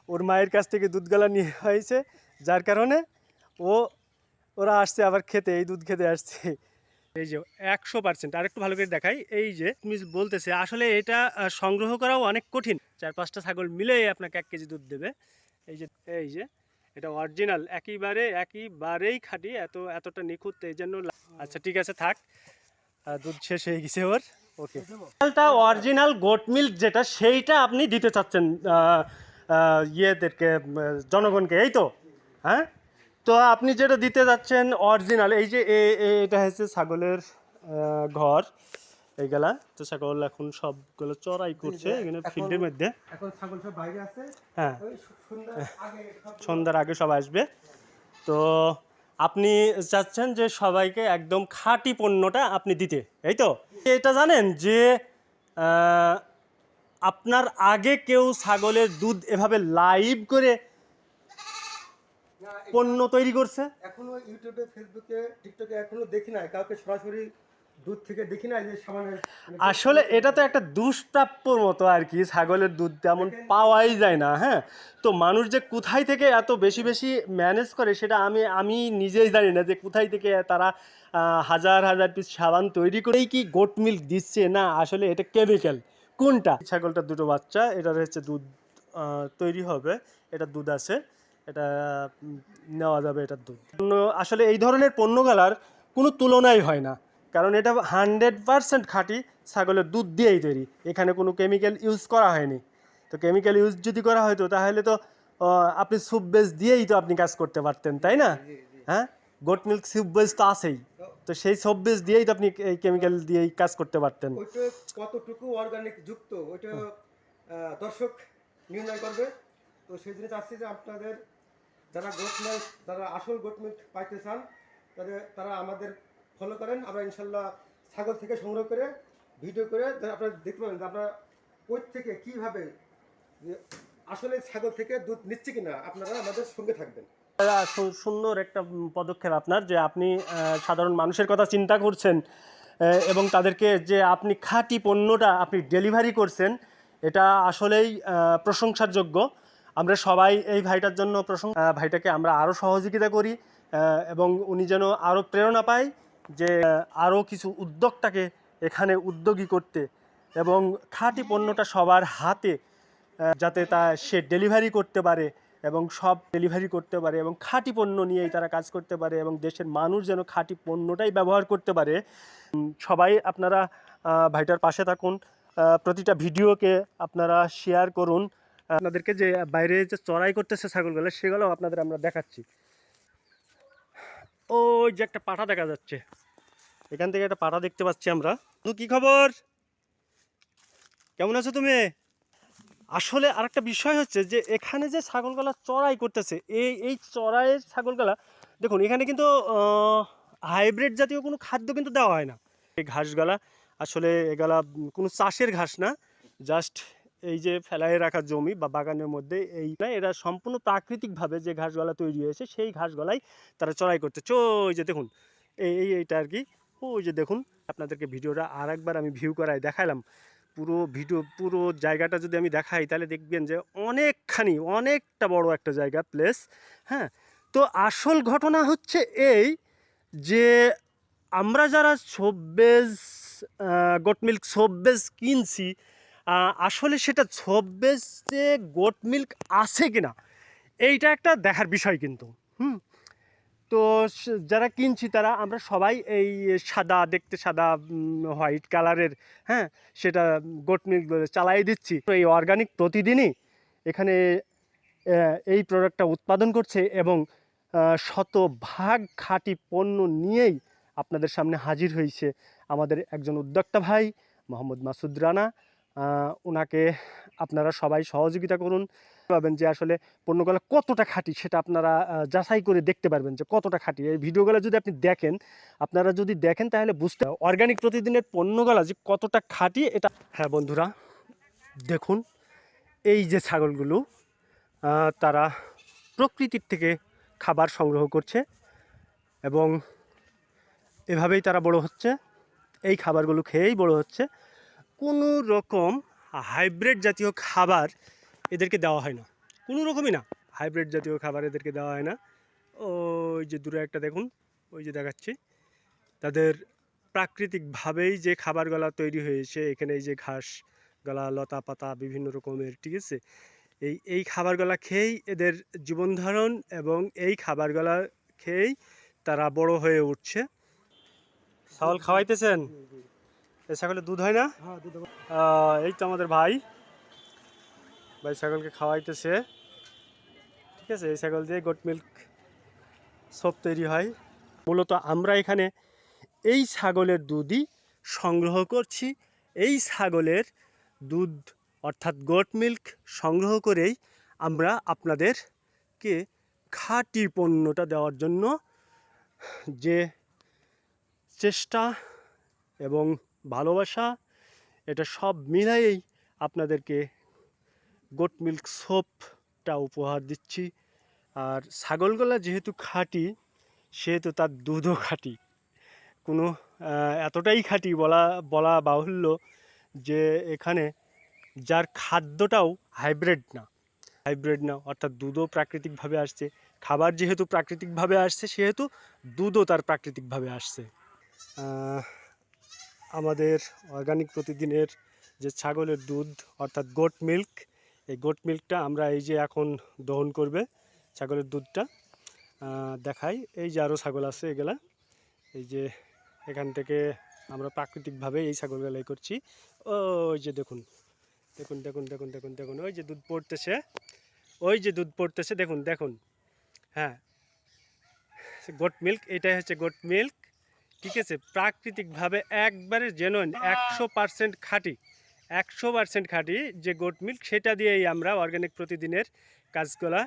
ওর মায়ের কাছ থেকে দুধগুলা নিয়ে হয়েছে, যার কারণে ওরা আসছে আবার খেতে, এই দুধ খেতে আসছে। এই যে 100%। আরেকটু ভালো করে দেখাই, এই যে মিস বলতেছে আসলে এটা সংগ্রহ করাও অনেক কঠিন। 4-5টা ছাগল মিলে আপনাকে 1 কেজি দুধ দেবে। এই যে এটা অরিজিনাল, একেবারেই খাঁটি, এতটা নিখুঁত, এই জন্য। আচ্ছা ঠিক আছে, থাক, দুধ শেষ হয়ে গেছে ওর। ওকে, অরিজিনাল গোট মিল্ক যেটা, সেইটা আপনি দিতে চাচ্ছেন ইয়েদেরকে, জনগণকে, এই তো? হ্যাঁ, তো আপনি যেটা দিতে যাচ্ছেন অরিজিনাল, এই যে এটা হচ্ছে ছাগলের ঘর এইগুলা। তো ছাগল এখন সবগুলো চড়াই করছে এখানে ফিল্ডের মধ্যে। এখন ছাগল সব বাইরে আছে। হ্যাঁ, সন্ধ্যার আগে সব আসবে। তো আপনি চাচ্ছেন যে সবাইকে একদম খাঁটি পণ্যটা আপনি দিতে, এই তো? এটা জানেন যে আপনার আগে কেউ ছাগলের দুধ এভাবে লাইভ করে পণ্য তৈরি করছে? এখনো ইউটিউবে, ফেসবুকে, টিকটকে এখনো দেখি না কাউকে সরাসরি দুধ থেকে, দেখি না যে সামান্য। আসলে এটা তো একটা দুষ্প্রাপ্যর মতো আর কি, ছাগলের দুধ তেমন পাওয়াই যায় না। হ্যাঁ, তো মানুষ যে কোথায় থেকে এত বেশি বেশি ম্যানেজ করে সেটা আমি নিজেই জানি না, যে কোথায় থেকে তারা হাজার হাজার পিস সাবান তৈরি করেই কি গোট মিল্ক দিচ্ছে, না আসলে এটা কেমিক্যাল। কোনটা? ছাগলটার দুটো বাচ্চা, এটার হচ্ছে দুধ তৈরি হবে, এটা দুধ আছে, এটা নেওয়া যাবে, এটার দুধ। আসলে এই ধরনের পণ্যগুলার কোনো তুলনাই হয় না, কারণ এটা 100% খাঁটি ছাগলের দুধ দিয়েই তৈরি, এখানে কোনো কেমিক্যাল ইউজ করা হয়নি। তো কেমিক্যাল ইউজ যদি করা হয়তো তাহলে তো আপনি স্যুপ বেস দিয়েই তো আপনি কাজ করতে পারতেন, তাই না? হ্যাঁ, গোট মিল্ক স্যুপ বেস তো আছেই, তো সেই স্যুপ বেস দিয়েই তো আপনি এই কেমিক্যাল দিয়েই কাজ করতে পারতেন। ওইটা কতটুকু অর্গানিক যুক্ত ওইটা দর্শক নির্ণয় করবে। তো সেই জন্য চাচ্ছি যে আপনাদের যারা গোট মিল্ক, যারা আসল গোট মিল্ক পাইতে চান, তারা আমাদের ফলো করেন। আমরা ইনশাল্লাহ ছাগল থেকে সংগ্রহ করে ভিডিও করে আপনারা দেখতে পাবেন যে আমরা কই থেকে কীভাবে আসলে ছাগল থেকে দুধ নিচ্ছে কিনা, আপনারা আমাদের সঙ্গে থাকবেন। সুন্দর একটা পদক্ষেপ আপনার, যে আপনি সাধারণ মানুষের কথা চিন্তা করছেন এবং তাদেরকে যে আপনি খাঁটি পণ্যটা আপনি ডেলিভারি করছেন, এটা আসলেই প্রশংসার যোগ্য। আমরা সবাই এই ভাইটার জন্য ভাইটাকে আমরা আরও সহযোগিতা করি এবং উনি যেন আরও প্রেরণা পায়, যে আরও কিছু উদ্যোক্তাকে এখানে উদ্যোগী করতে, এবং খাঁটি পণ্যটা সবার হাতে যাতে সে ডেলিভারি করতে পারে, এবং সব ডেলিভারি করতে পারে, এবং খাঁটি পণ্য নিয়েই তারা কাজ করতে পারে, এবং দেশের মানুষ যেন খাঁটি পণ্যটাই ব্যবহার করতে পারে। সবাই আপনারা ভাইটার পাশে থাকুন, প্রতিটা ভিডিওকে আপনারা শেয়ার করুন। আপনাদেরকে যে বাইরে যে চড়াই করতেছে ছাগলগুলো, সেগুলো আপনাদের আমরা দেখাচ্ছি। ওই যে একটা পাঠা দেখা যাচ্ছে, এখান থেকে একটা পাঠা দেখতে পাচ্ছি আমরা। কি খবর, কেমন আছো তুমি? আসলে আরেকটা বিষয় হচ্ছে যে এখানে যে ছাগলগুলা চড়াই করতেছে, এই চড়াইয়ের ছাগলগুলা দেখুন, এখানে কিন্তু হাইব্রিড জাতীয় কোনো খাদ্য কিন্তু দেওয়া হয় না। এই ঘাসগুলা আসলে এগুলা কোনো চাষের ঘাস না, জাস্ট এই যে ফেলায় রাখা জমি বা বাগানের মধ্যে এই না, এরা সম্পূর্ণ প্রাকৃতিকভাবে যে ঘাসগুলা তৈরি হয়েছে সেই ঘাসগুলাই তারা চড়াই করতে। ওই যে দেখুন, এইটা আর কি, ওই যে দেখুন, আপনাদেরকে ভিডিওটা আর একবার আমি ভিউ করাই দেখালাম। পুরো জায়গাটা যদি আমি দেখাই তাহলে দেখবেন যে অনেকটা বড় একটা জায়গা, প্লেস। হ্যাঁ, তো আসল ঘটনা হচ্ছে এই যে আমরা যারা শোববেজ গোট মিল্ক শোববেজ কিনছি, আসলে সেটা শোববেজে গোট মিল্ক আছে কিনা এইটা একটা দেখার বিষয় কিন্তু। তো যারা কিনছি তারা আমরা সবাই এই সাদা, দেখতে সাদা হোয়াইট কালারের, হ্যাঁ, সেটা গোট মিল্ক চালাই দিচ্ছি। তো এই অর্গানিক প্রতিদিনই এখানে এই প্রোডাক্টটা উৎপাদন করছে, এবং শতভাগ খাঁটি পণ্য নিয়েই আপনাদের সামনে হাজির হয়েছে আমাদের একজন উদ্যোক্তা ভাই, মোহাম্মদ মাসুদ রানা। ওনাকে আপনারা সবাই সহযোগিতা করুন, পাবেন যে আসলে পণ্যগুলো কতটা খাঁটি সেটা আপনারা যাচাই করে দেখতে পারবেন যে কতটা খাঁটি। এই ভিডিওগুলো যদি আপনি দেখেন, তাহলে বুঝতে অর্গানিক প্রতিদিনের পণ্যগুলো যে কতটা খাঁটি এটা। হ্যাঁ বন্ধুরা, দেখুন এই যে ছাগলগুলো, তারা প্রকৃতির থেকে খাবার সংগ্রহ করছে, এবং এভাবেই তারা বড় হচ্ছে, এই খাবারগুলো খেয়েই বড় হচ্ছে। কোনো রকম হাইব্রিড জাতীয় খাবার এদেরকে দেওয়া হয় না। কোনো রকমই না, হাইব্রিড জাতীয় খাবার এদেরকে দেওয়া হয় না। ওই যে দূরে একটা দেখুন, ওই যে দেখাচ্ছি, তাদের প্রাকৃতিকভাবেই যে খাবারগুলা তৈরি হয়েছে এখানে, এই যে ঘাস গলা, লতা পাতা বিভিন্ন রকমের, ঠিক আছে, এই খাবারগুলা খেয়েই এদের জীবন ধারণ, এবং এই খাবারগুলা খেয়েই তারা বড় হয়ে উঠছে। ছাগল খাওয়াইতেছেন? এই ছাগলের দুধ হয় না? হ্যাঁ, দুধ এই তো আমাদের ভাই ছাগলকে খাওয়াইতেছে, ঠিক আছে। এই ছাগল দিয়ে গোট মিল্ক সোপ তৈরি হয়। মূলত আমরা এখানে এই ছাগলের দুধই সংগ্রহ করছি। এই ছাগলের দুধ অর্থাৎ গোট মিল্ক সংগ্রহ করেই আমরা আপনাদেরকে খাঁটি পণ্যটা দেওয়ার জন্য যে চেষ্টা এবং ভালোবাসা, এটা সব মিলাইয়েই আপনাদেরকে গোট মিল্ক সোপটা উপহার দিচ্ছি। আর ছাগলগুলা যেহেতু খাঁটি, সেহেতু তার দুধও খাঁটি। কোনো এতটাই খাঁটি বলা বাহুল্য যে এখানে যার খাদ্যটাও হাইব্রিড না, অর্থাৎ দুধও প্রাকৃতিকভাবে আসছে। খাবার যেহেতু প্রাকৃতিকভাবে আসছে, সেহেতু দুধও তার প্রাকৃতিকভাবে আসছে। আমাদের অর্গানিক প্রতিদিনের যে ছাগলের দুধ অর্থাৎ গোট মিল্ক, এই গোট মিল্কটা আমরা এই যে এখন দহন করবে ছাগলের দুধটা দেখাই। এই যে আরও ছাগল আছে, এগুলা এই যে এখান থেকে আমরা প্রাকৃতিকভাবে এই ছাগলগুলাই করছি। ওই যে দেখুন দেখুন দেখুন দেখুন দেখুন দেখুন, ওই যে দুধ পড়তেছে, দেখুন। হ্যাঁ, গোট মিল্ক, এটাই হচ্ছে গোট মিল্ক, ঠিক আছে। প্রাকৃতিকভাবে একবারে জেনুইন 100% খাঁটি, 100% খাঁটি যে গোট মিল্ক, সেটা দিয়েই আমরা অর্গানিক প্রতিদিনের কাজগুলা